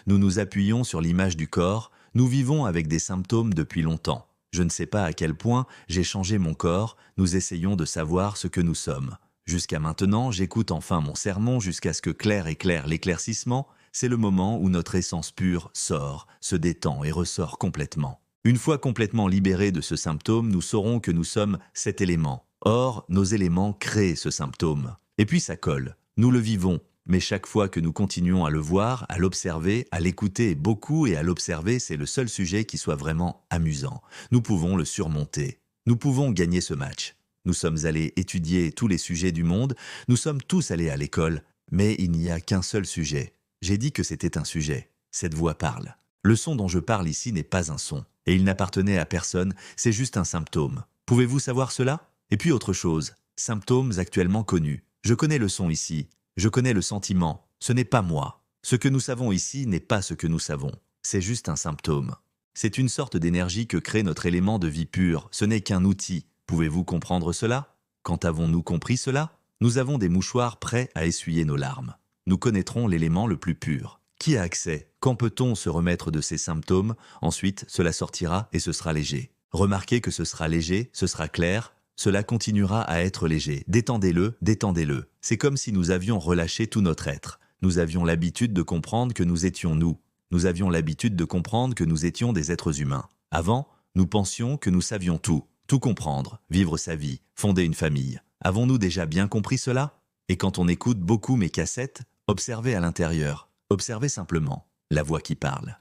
Nous nous appuyons sur l'image du corps, nous vivons avec des symptômes depuis longtemps. Je ne sais pas à quel point j'ai changé mon corps, nous essayons de savoir ce que nous sommes. Jusqu'à maintenant, j'écoute enfin mon sermon jusqu'à ce que clair éclaire l'éclaircissement, c'est le moment où notre essence pure sort, se détend et ressort complètement. Une fois complètement libérés de ce symptôme, nous saurons que nous sommes cet élément. Or, nos éléments créent ce symptôme. Et puis ça colle. Nous le vivons. Mais chaque fois que nous continuons à le voir, à l'observer, à l'écouter beaucoup et à l'observer, c'est le seul sujet qui soit vraiment amusant. Nous pouvons le surmonter. Nous pouvons gagner ce match. Nous sommes allés étudier tous les sujets du monde, nous sommes tous allés à l'école, mais il n'y a qu'un seul sujet. J'ai dit que c'était un sujet. Cette voix parle. Le son dont je parle ici n'est pas un son, et il n'appartenait à personne, c'est juste un symptôme. Pouvez-vous savoir cela? Et puis autre chose, symptômes actuellement connus. Je connais le son ici. Je connais le sentiment, ce n'est pas moi. Ce que nous savons ici n'est pas ce que nous savons, c'est juste un symptôme. C'est une sorte d'énergie que crée notre élément de vie pure, ce n'est qu'un outil. Pouvez-vous comprendre cela? Quand avons-nous compris cela? Nous avons des mouchoirs prêts à essuyer nos larmes. Nous connaîtrons l'élément le plus pur. Qui a accès? Quand peut-on se remettre de ces symptômes? Ensuite, cela sortira et ce sera léger. Remarquez que ce sera léger, ce sera clair. Cela continuera à être léger. Détendez-le, détendez-le. C'est comme si nous avions relâché tout notre être. Nous avions l'habitude de comprendre que nous étions nous. Nous avions l'habitude de comprendre que nous étions des êtres humains. Avant, nous pensions que nous savions tout. Tout comprendre, vivre sa vie, fonder une famille. Avons-nous déjà bien compris cela? Et quand on écoute beaucoup mes cassettes, observez à l'intérieur. Observez simplement la voix qui parle.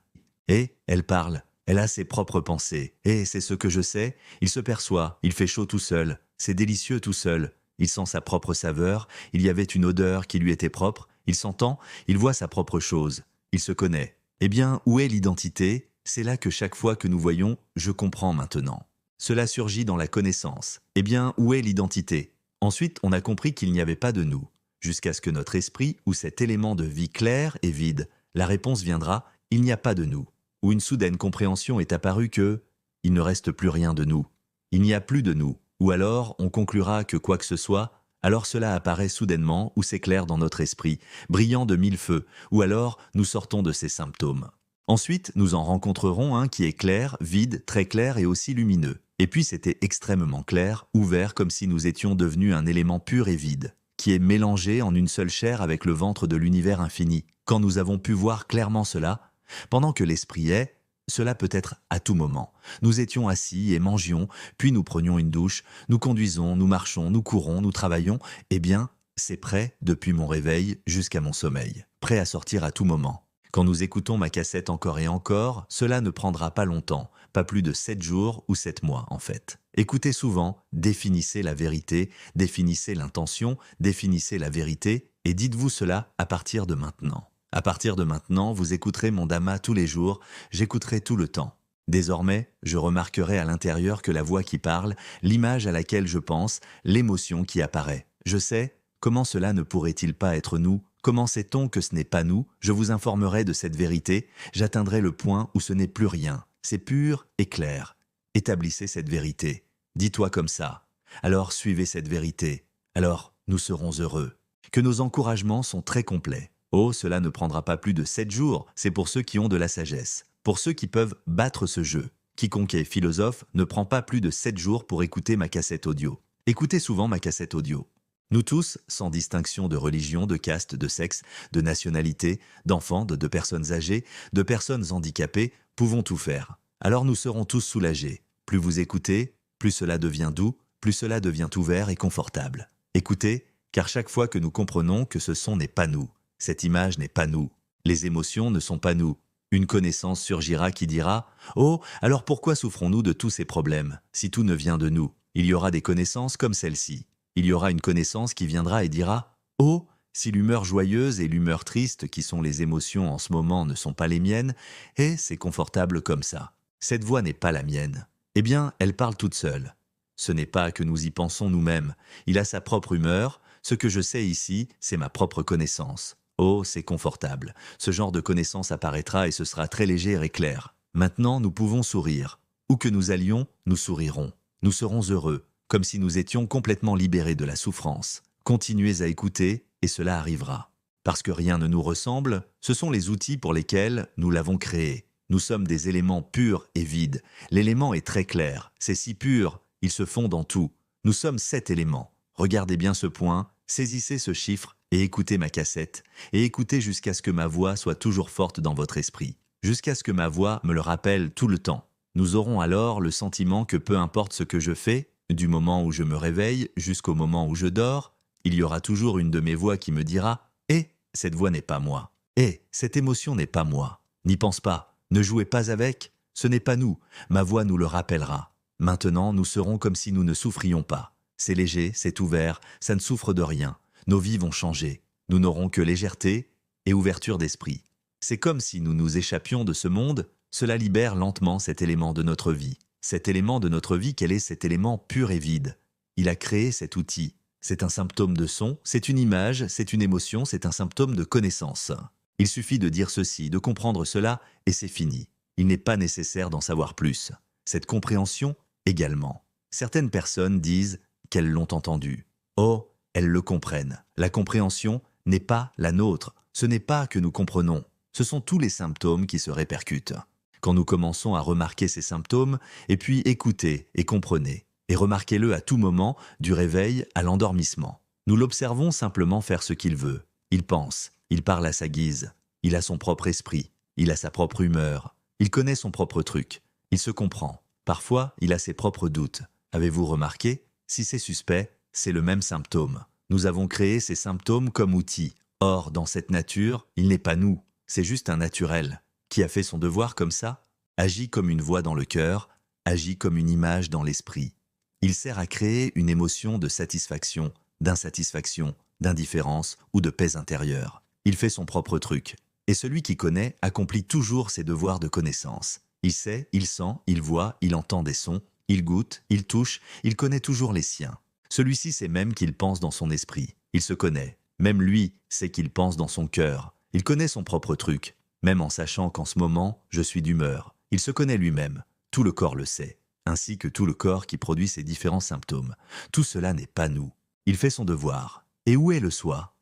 Et elle parle. Elle a ses propres pensées. Et c'est ce que je sais, il se perçoit, il fait chaud tout seul, c'est délicieux tout seul. Il sent sa propre saveur, il y avait une odeur qui lui était propre, il s'entend, il voit sa propre chose, il se connaît. Eh bien, où est l'identité? C'est là que chaque fois que nous voyons « je comprends maintenant ». Cela surgit dans la connaissance. Eh bien, où est l'identité? Ensuite, on a compris qu'il n'y avait pas de nous, jusqu'à ce que notre esprit ou cet élément de vie clair et vide. La réponse viendra « il n'y a pas de nous ». Où une soudaine compréhension est apparue que « il ne reste plus rien de nous ». Il n'y a plus de nous. Ou alors, on conclura que quoi que ce soit, alors cela apparaît soudainement ou s'éclaire dans notre esprit, brillant de mille feux, ou alors nous sortons de ces symptômes. Ensuite, nous en rencontrerons un qui est clair, vide, très clair et aussi lumineux. Et puis c'était extrêmement clair, ouvert comme si nous étions devenus un élément pur et vide, qui est mélangé en une seule chair avec le ventre de l'univers infini. Quand nous avons pu voir clairement cela, pendant que l'esprit est, cela peut être à tout moment. Nous étions assis et mangions, puis nous prenions une douche, nous conduisons, nous marchons, nous courons, nous travaillons. Eh bien, c'est prêt depuis mon réveil jusqu'à mon sommeil, prêt à sortir à tout moment. Quand nous écoutons ma cassette encore et encore, cela ne prendra pas longtemps, pas plus de 7 jours ou 7 mois en fait. Écoutez souvent, définissez la vérité, définissez l'intention, définissez la vérité et dites-vous cela à partir de maintenant. À partir de maintenant, vous écouterez mon Dhamma tous les jours, j'écouterai tout le temps. Désormais, je remarquerai à l'intérieur que la voix qui parle, l'image à laquelle je pense, l'émotion qui apparaît. Je sais, comment cela ne pourrait-il pas être nous? Comment sait-on que ce n'est pas nous? Je vous informerai de cette vérité, j'atteindrai le point où ce n'est plus rien. C'est pur et clair. Établissez cette vérité. Dis-toi comme ça. Alors suivez cette vérité. Alors nous serons heureux. Que nos encouragements sont très complets. Oh, cela ne prendra pas plus de 7 jours, c'est pour ceux qui ont de la sagesse, pour ceux qui peuvent battre ce jeu. Quiconque est philosophe ne prend pas plus de 7 jours pour écouter ma cassette audio. Écoutez souvent ma cassette audio. Nous tous, sans distinction de religion, de caste, de sexe, de nationalité, d'enfants, de personnes âgées, de personnes handicapées, pouvons tout faire. Alors nous serons tous soulagés. Plus vous écoutez, plus cela devient doux, plus cela devient ouvert et confortable. Écoutez, car chaque fois que nous comprenons que ce son n'est pas nous, cette image n'est pas nous. Les émotions ne sont pas nous. Une connaissance surgira qui dira « Oh, alors pourquoi souffrons-nous de tous ces problèmes, si tout ne vient de nous ?» Il y aura des connaissances comme celle-ci. Il y aura une connaissance qui viendra et dira « Oh, si l'humeur joyeuse et l'humeur triste, qui sont les émotions en ce moment, ne sont pas les miennes, et c'est confortable comme ça. Cette voix n'est pas la mienne. Eh bien, elle parle toute seule. Ce n'est pas que nous y pensons nous-mêmes. Il a sa propre humeur. Ce que je sais ici, c'est ma propre connaissance. Oh, c'est confortable. Ce genre de connaissance apparaîtra et ce sera très léger et clair. Maintenant, nous pouvons sourire. Où que nous allions, nous sourirons. Nous serons heureux, comme si nous étions complètement libérés de la souffrance. Continuez à écouter et cela arrivera. Parce que rien ne nous ressemble, ce sont les outils pour lesquels nous l'avons créé. Nous sommes des éléments purs et vides. L'élément est très clair, c'est si pur, il se fond en tout. Nous sommes 7 éléments. Regardez bien ce point, saisissez ce chiffre et écoutez ma cassette. Et écoutez jusqu'à ce que ma voix soit toujours forte dans votre esprit. Jusqu'à ce que ma voix me le rappelle tout le temps. Nous aurons alors le sentiment que peu importe ce que je fais, du moment où je me réveille jusqu'au moment où je dors, il y aura toujours une de mes voix qui me dira « Eh, cette voix n'est pas moi. Eh, cette émotion n'est pas moi. N'y pense pas. Ne jouez pas avec. Ce n'est pas nous. Ma voix nous le rappellera. Maintenant, nous serons comme si nous ne souffrions pas. C'est léger, c'est ouvert, ça ne souffre de rien. Nos vies vont changer. Nous n'aurons que légèreté et ouverture d'esprit. C'est comme si nous nous échappions de ce monde. Cela libère lentement cet élément de notre vie. Cet élément de notre vie, quel est cet élément pur et vide? Il a créé cet outil. C'est un symptôme de son, c'est une image, c'est une émotion, c'est un symptôme de connaissance. Il suffit de dire ceci, de comprendre cela, et c'est fini. Il n'est pas nécessaire d'en savoir plus. Cette compréhension, également. Certaines personnes disent qu'elles l'ont entendu. Oh, elles le comprennent. La compréhension n'est pas la nôtre. Ce n'est pas que nous comprenons. Ce sont tous les symptômes qui se répercutent. Quand nous commençons à remarquer ces symptômes, et puis écoutez et comprenez. Et remarquez-le à tout moment, du réveil à l'endormissement. Nous l'observons simplement faire ce qu'il veut. Il pense, il parle à sa guise, il a son propre esprit, il a sa propre humeur, il connaît son propre truc, il se comprend. Parfois, il a ses propres doutes. Avez-vous remarqué? Si c'est suspect, c'est le même symptôme. Nous avons créé ces symptômes comme outils. Or, dans cette nature, il n'est pas nous, c'est juste un naturel. Qui a fait son devoir comme ça? Agit comme une voix dans le cœur, agit comme une image dans l'esprit. Il sert à créer une émotion de satisfaction, d'insatisfaction, d'indifférence ou de paix intérieure. Il fait son propre truc. Et celui qui connaît accomplit toujours ses devoirs de connaissance. Il sait, il sent, il voit, il entend des sons, il goûte, il touche, il connaît toujours les siens. Celui-ci sait même qu'il pense dans son esprit. Il se connaît. Même lui sait qu'il pense dans son cœur. Il connaît son propre truc. Même en sachant qu'en ce moment, je suis d'humeur. Il se connaît lui-même. Tout le corps le sait. Ainsi que tout le corps qui produit ces différents symptômes. Tout cela n'est pas nous. Il fait son devoir. Et où est le soi?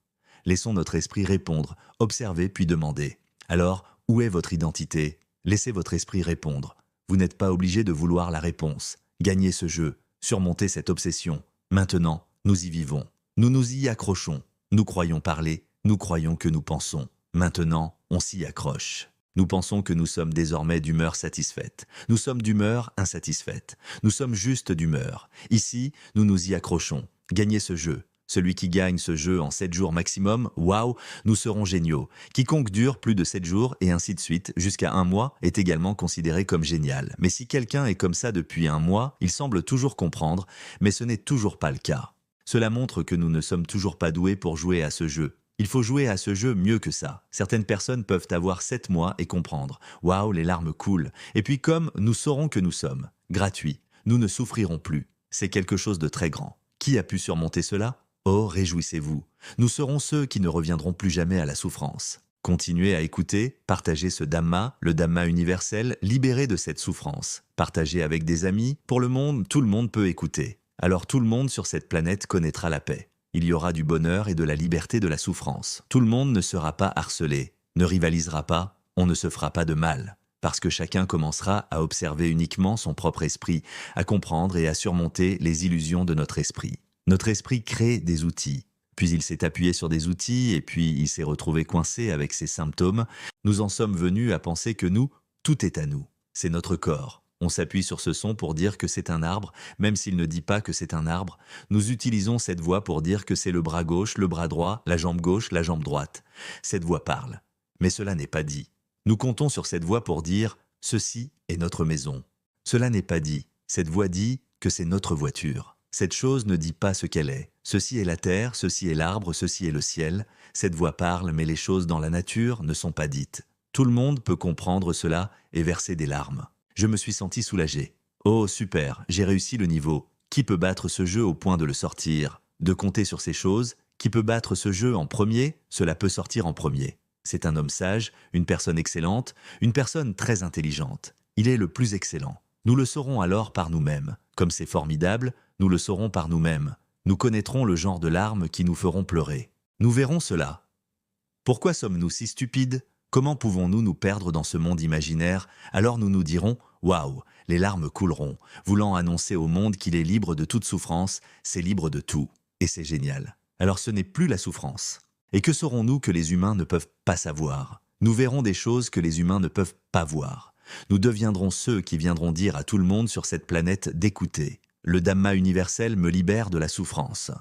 Laissons notre esprit répondre, observer puis demander. Alors, où est votre identité? Laissez votre esprit répondre. Vous n'êtes pas obligé de vouloir la réponse. Gagnez ce jeu, surmontez cette obsession. Maintenant, nous y vivons. Nous nous y accrochons. Nous croyons parler, nous croyons que nous pensons. Maintenant, on s'y accroche. Nous pensons que nous sommes désormais d'humeur satisfaite. Nous sommes d'humeur insatisfaite. Nous sommes juste d'humeur. Ici, nous nous y accrochons. Gagnez ce jeu. Celui qui gagne ce jeu en 7 jours maximum, waouh, nous serons géniaux. Quiconque dure plus de 7 jours et ainsi de suite, jusqu'à 1 mois, est également considéré comme génial. Mais si quelqu'un est comme ça depuis 1 mois, il semble toujours comprendre, mais ce n'est toujours pas le cas. Cela montre que nous ne sommes toujours pas doués pour jouer à ce jeu. Il faut jouer à ce jeu mieux que ça. Certaines personnes peuvent avoir 7 mois et comprendre. Waouh, les larmes coulent. Et puis comme nous saurons que nous sommes gratuits, nous ne souffrirons plus. C'est quelque chose de très grand. Qui a pu surmonter cela? Oh, réjouissez-vous. Nous serons ceux qui ne reviendront plus jamais à la souffrance. Continuez à écouter, partagez ce Dhamma, le Dhamma universel, libéré de cette souffrance. Partagez avec des amis. Pour le monde, tout le monde peut écouter. Alors tout le monde sur cette planète connaîtra la paix. Il y aura du bonheur et de la liberté de la souffrance. Tout le monde ne sera pas harcelé, ne rivalisera pas, on ne se fera pas de mal. Parce que chacun commencera à observer uniquement son propre esprit, à comprendre et à surmonter les illusions de notre esprit. Notre esprit crée des outils. Puis il s'est appuyé sur des outils et puis il s'est retrouvé coincé avec ses symptômes. Nous en sommes venus à penser que nous, tout est à nous. C'est notre corps. On s'appuie sur ce son pour dire que c'est un arbre, même s'il ne dit pas que c'est un arbre. Nous utilisons cette voix pour dire que c'est le bras gauche, le bras droit, la jambe gauche, la jambe droite. Cette voix parle. Mais cela n'est pas dit. Nous comptons sur cette voix pour dire « ceci est notre maison ». Cela n'est pas dit. Cette voix dit que c'est notre voiture. Cette chose ne dit pas ce qu'elle est. Ceci est la terre, ceci est l'arbre, ceci est le ciel. Cette voix parle, mais les choses dans la nature ne sont pas dites. Tout le monde peut comprendre cela et verser des larmes. Je me suis senti soulagé. Oh super, j'ai réussi le niveau. Qui peut battre ce jeu au point de le sortir? De compter sur ces choses? Qui peut battre ce jeu en premier? Cela peut sortir en premier. C'est un homme sage, une personne excellente, une personne très intelligente. Il est le plus excellent. Nous le saurons alors par nous-mêmes. Comme c'est formidable, nous le saurons par nous-mêmes. Nous connaîtrons le genre de larmes qui nous feront pleurer. Nous verrons cela. Pourquoi sommes-nous si stupides? Comment pouvons-nous nous perdre dans ce monde imaginaire? Alors nous nous dirons « Waouh, les larmes couleront », voulant annoncer au monde qu'il est libre de toute souffrance, c'est libre de tout. Et c'est génial. Alors ce n'est plus la souffrance. Et que saurons-nous que les humains ne peuvent pas savoir? Nous verrons des choses que les humains ne peuvent pas voir. Nous deviendrons ceux qui viendront dire à tout le monde sur cette planète d'écouter. Le Dhamma universel me libère de la souffrance.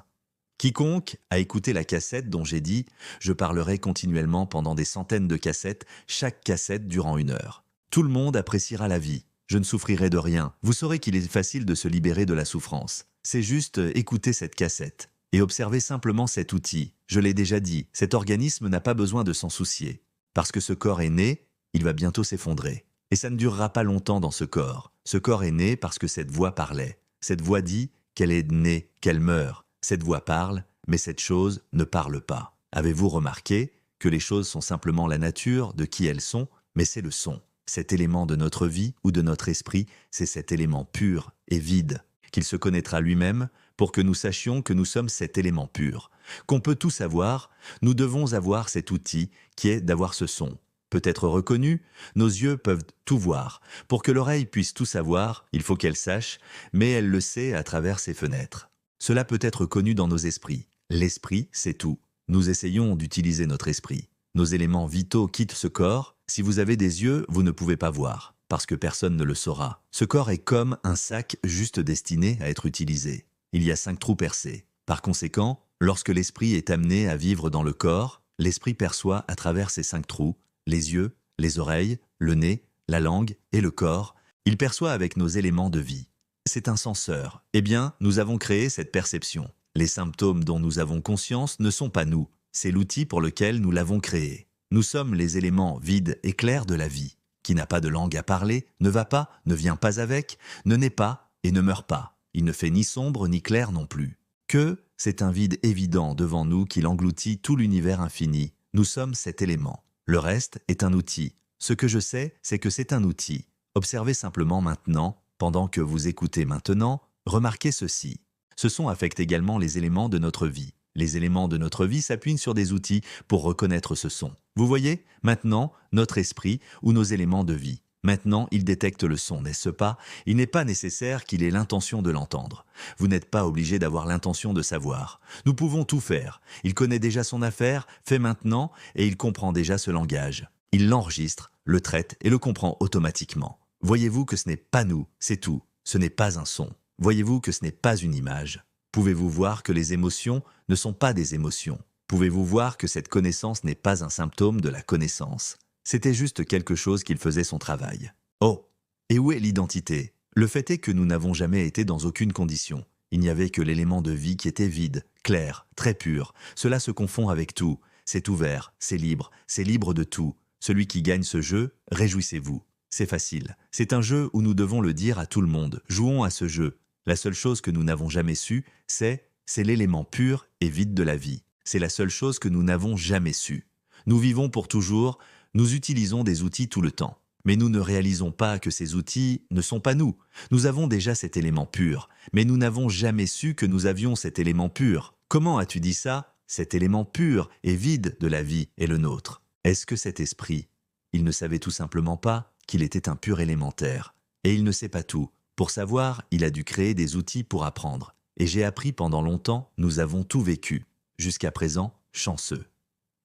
Quiconque a écouté la cassette dont j'ai dit « Je parlerai continuellement pendant des centaines de cassettes, chaque cassette durant 1 heure. Tout le monde appréciera la vie. Je ne souffrirai de rien. Vous saurez qu'il est facile de se libérer de la souffrance. C'est juste écouter cette cassette. Et observer simplement cet outil. Je l'ai déjà dit, cet organisme n'a pas besoin de s'en soucier. Parce que ce corps est né, il va bientôt s'effondrer. Et ça ne durera pas longtemps dans ce corps. Ce corps est né parce que cette voix parlait. Cette voix dit qu'elle est née, qu'elle meurt. Cette voix parle, mais cette chose ne parle pas. Avez-vous remarqué que les choses sont simplement la nature de qui elles sont, mais c'est le son. Cet élément de notre vie ou de notre esprit, c'est cet élément pur et vide, qu'il se connaîtra lui-même pour que nous sachions que nous sommes cet élément pur. Qu'on peut tout savoir, nous devons avoir cet outil qui est d'avoir ce son. Peut-être reconnu, nos yeux peuvent tout voir. Pour que l'oreille puisse tout savoir, il faut qu'elle sache, mais elle le sait à travers ses fenêtres. Cela peut être connu dans nos esprits. L'esprit, c'est tout. Nous essayons d'utiliser notre esprit. Nos éléments vitaux quittent ce corps. Si vous avez des yeux, vous ne pouvez pas voir, parce que personne ne le saura. Ce corps est comme un sac juste destiné à être utilisé. Il y a 5 trous percés. Par conséquent, lorsque l'esprit est amené à vivre dans le corps, l'esprit perçoit à travers ces 5 trous, les yeux, les oreilles, le nez, la langue et le corps. Il perçoit avec nos éléments de vie. C'est un senseur. Eh bien, nous avons créé cette perception. Les symptômes dont nous avons conscience ne sont pas nous. C'est l'outil pour lequel nous l'avons créé. Nous sommes les éléments vides et clairs de la vie. Qui n'a pas de langue à parler, ne va pas, ne vient pas avec, ne naît pas et ne meurt pas. Il ne fait ni sombre ni clair non plus. Que, c'est un vide évident devant nous qui engloutit tout l'univers infini. Nous sommes cet élément. Le reste est un outil. Ce que je sais, c'est que c'est un outil. Observez simplement maintenant, pendant que vous écoutez maintenant, remarquez ceci. Ce son affecte également les éléments de notre vie. Les éléments de notre vie s'appuient sur des outils pour reconnaître ce son. Vous voyez, maintenant, notre esprit ou nos éléments de vie. Maintenant, il détecte le son, n'est-ce pas? Il n'est pas nécessaire qu'il ait l'intention de l'entendre. Vous n'êtes pas obligé d'avoir l'intention de savoir. Nous pouvons tout faire. Il connaît déjà son affaire, fait maintenant, et il comprend déjà ce langage. Il l'enregistre, le traite et le comprend automatiquement. Voyez-vous que ce n'est pas nous, c'est tout. Ce n'est pas un son. Voyez-vous que ce n'est pas une image. Pouvez-vous voir que les émotions ne sont pas des émotions? Pouvez-vous voir que cette connaissance n'est pas un symptôme de la connaissance? C'était juste quelque chose qu'il faisait son travail. Oh! Et où est l'identité? Le fait est que nous n'avons jamais été dans aucune condition. Il n'y avait que l'élément de vie qui était vide, clair, très pur. Cela se confond avec tout. C'est ouvert, c'est libre de tout. Celui qui gagne ce jeu, réjouissez-vous. C'est facile. C'est un jeu où nous devons le dire à tout le monde. Jouons à ce jeu. La seule chose que nous n'avons jamais su, c'est l'élément pur et vide de la vie. C'est la seule chose que nous n'avons jamais su. Nous vivons pour toujours, nous utilisons des outils tout le temps. Mais nous ne réalisons pas que ces outils ne sont pas nous. Nous avons déjà cet élément pur, mais nous n'avons jamais su que nous avions cet élément pur. Comment as-tu dit ça? Cet élément pur et vide de la vie est le nôtre. Est-ce que cet esprit, il ne savait tout simplement pas qu'il était un pur élémentaire? Et il ne sait pas tout. Pour savoir, il a dû créer des outils pour apprendre. Et j'ai appris pendant longtemps, nous avons tout vécu. Jusqu'à présent, chanceux.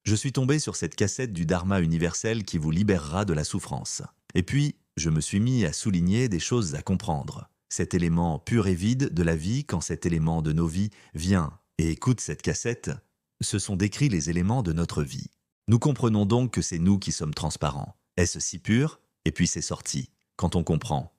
Je suis tombé sur cette cassette du Dharma universel qui vous libérera de la souffrance. Et puis, je me suis mis à souligner des choses à comprendre. Cet élément pur et vide de la vie, quand cet élément de nos vies vient et écoute cette cassette, ce sont décrits les éléments de notre vie. Nous comprenons donc que c'est nous qui sommes transparents. Est-ce si pur? Et puis c'est sorti. Quand on comprend.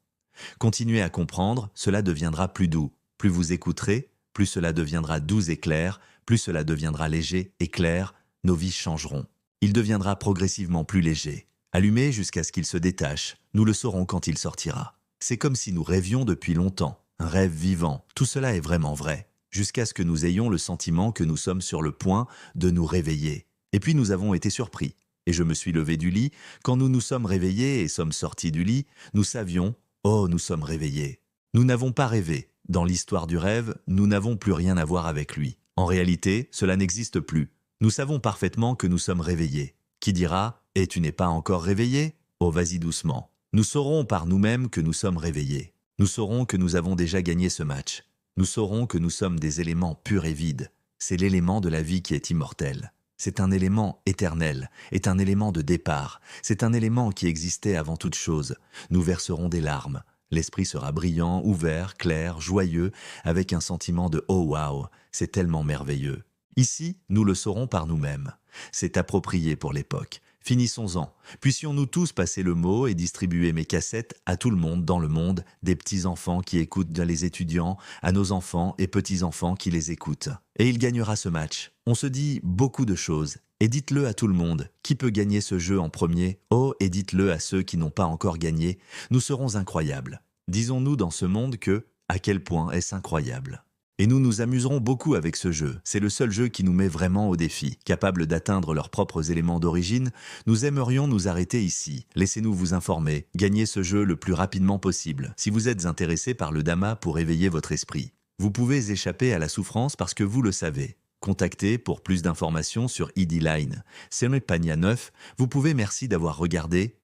Continuez à comprendre, cela deviendra plus doux. Plus vous écouterez, plus cela deviendra doux et clair, plus cela deviendra léger et clair, nos vies changeront. Il deviendra progressivement plus léger. Allumé jusqu'à ce qu'il se détache, nous le saurons quand il sortira. C'est comme si nous rêvions depuis longtemps, un rêve vivant. Tout cela est vraiment vrai, jusqu'à ce que nous ayons le sentiment que nous sommes sur le point de nous réveiller. Et puis nous avons été surpris. Et je me suis levé du lit. Quand nous nous sommes réveillés et sommes sortis du lit, nous savions, oh, nous sommes réveillés. Nous n'avons pas rêvé. Dans l'histoire du rêve, nous n'avons plus rien à voir avec lui. En réalité, cela n'existe plus. Nous savons parfaitement que nous sommes réveillés. Qui dira « Et tu n'es pas encore réveillé ?» Oh, vas-y doucement. Nous saurons par nous-mêmes que nous sommes réveillés. Nous saurons que nous avons déjà gagné ce match. Nous saurons que nous sommes des éléments purs et vides. C'est l'élément de la vie qui est immortel. C'est un élément éternel, est un élément de départ. C'est un élément qui existait avant toute chose. Nous verserons des larmes. L'esprit sera brillant, ouvert, clair, joyeux, avec un sentiment de « oh waouh, c'est tellement merveilleux ». Ici, nous le saurons par nous-mêmes. C'est approprié pour l'époque. Finissons-en. Puissions-nous tous passer le mot et distribuer mes cassettes à tout le monde dans le monde, des petits-enfants qui écoutent les étudiants, à nos enfants et petits-enfants qui les écoutent. Et il gagnera ce match. On se dit beaucoup de choses. Et dites-le à tout le monde. Qui peut gagner ce jeu en premier? Oh, et dites-le à ceux qui n'ont pas encore gagné. Nous serons incroyables. Disons-nous dans ce monde que, à quel point est-ce incroyable? Et nous nous amuserons beaucoup avec ce jeu. C'est le seul jeu qui nous met vraiment au défi. Capables d'atteindre leurs propres éléments d'origine, nous aimerions nous arrêter ici. Laissez-nous vous informer. Gagnez ce jeu le plus rapidement possible. Si vous êtes intéressé par le Dhamma pour éveiller votre esprit, vous pouvez échapper à la souffrance parce que vous le savez. Contactez pour plus d'informations sur ID Line. C'est le Pania 9. Vous pouvez merci d'avoir regardé.